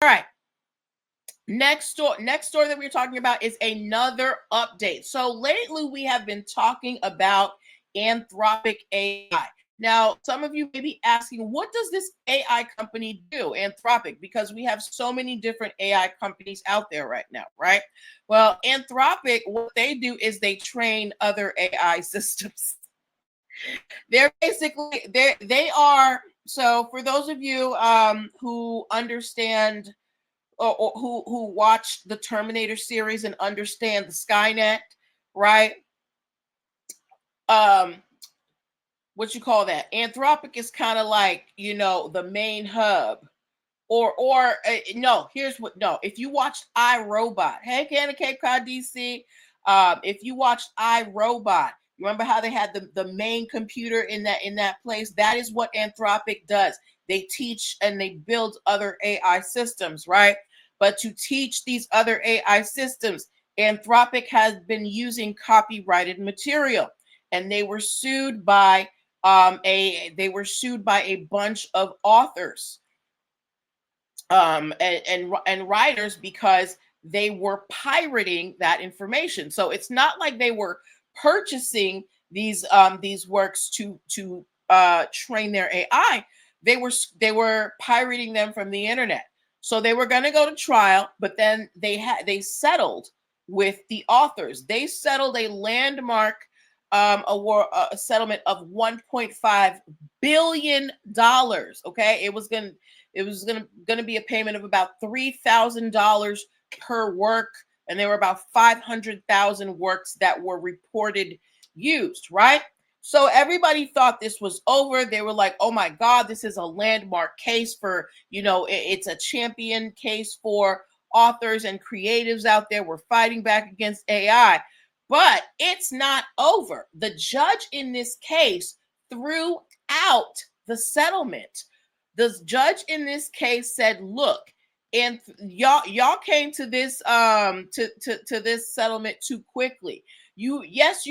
All right. Next story that we're talking about is another update. So lately we have been talking about Anthropic AI. Now, some of you may be asking, what does this AI company do, Anthropic? Because we have so many different AI companies out there right now, right? Well, Anthropic, what they do is they train other AI systems. They're basically they are so for those of you who understand or who watched the Terminator series and understand the Skynet, right? Um, what you call that? Anthropic is kind of like, the main hub. No, here's what no. If you watched iRobot, hey Canada Cape Cod DC, if you watched iRobot, remember how they had the main computer in that place? That is what Anthropic does. They teach and they build other AI systems, right? But to teach these other AI systems, Anthropic has been using copyrighted material, and they were sued by a bunch of authors and writers because they were pirating that information. So it's not like they were purchasing these works to train their AI. They were pirating them from the internet. So they were going to go to trial, but then they settled with the authors. They settled a landmark a settlement of 1.5 billion dollars. Okay, it was gonna be a payment of about $3,000 per work, and there were about 500,000 works that were reported used. Right. So everybody thought this was over. They were like, "Oh my God, this is a landmark case for it's a champion case for authors and creatives out there. We're fighting back against AI." But it's not over. The judge in this case threw out the settlement. The judge in this case said, "Look, and y'all came to this to this settlement too quickly. You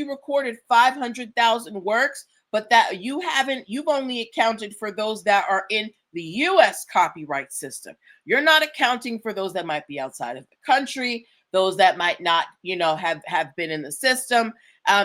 recorded 500,000 works, but that you've only accounted for those that are in the US copyright system. You're not accounting for those that might be outside of the country, those that might not, have been in the system.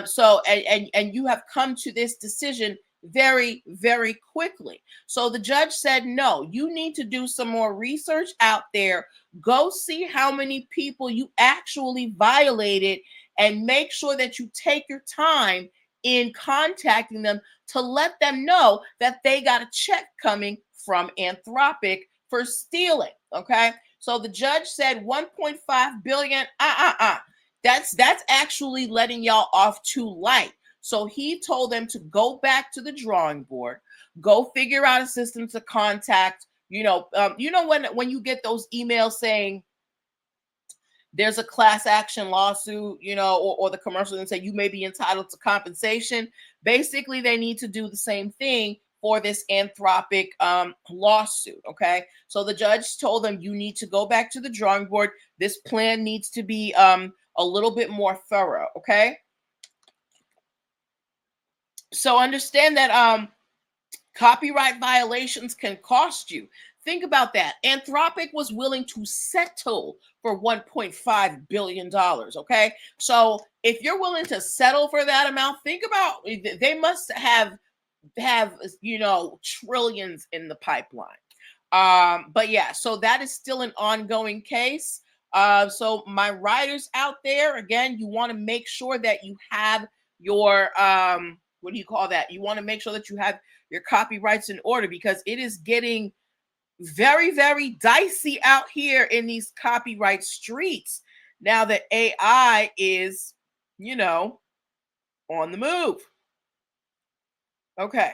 So and you have come to this decision very, very quickly." So the judge said, "No, you need to do some more research out there. Go see how many people you actually violated and make sure that you take your time in contacting them to let them know that they got a check coming from Anthropic for stealing." Okay. So the judge said 1.5 billion. That's actually letting y'all off too light. So he told them to go back to the drawing board, go figure out a system to contact. When you get those emails saying there's a class action lawsuit, or the commercial and say you may be entitled to compensation. Basically, they need to do the same thing for this Anthropic lawsuit. Okay, so the judge told them you need to go back to the drawing board. This plan needs to be a little bit more thorough. Okay, so understand that copyright violations can cost you. Think about that. Anthropic was willing to settle for $1.5 billion. Okay. So if you're willing to settle for that amount, think about they must have trillions in the pipeline. But yeah, so that is still an ongoing case. So my writers out there, again, you want to make sure that you have your what do you call that? You want to make sure that you have your copyrights in order, because it is getting very, very dicey out here in these copyright streets now that AI is, on the move. Okay.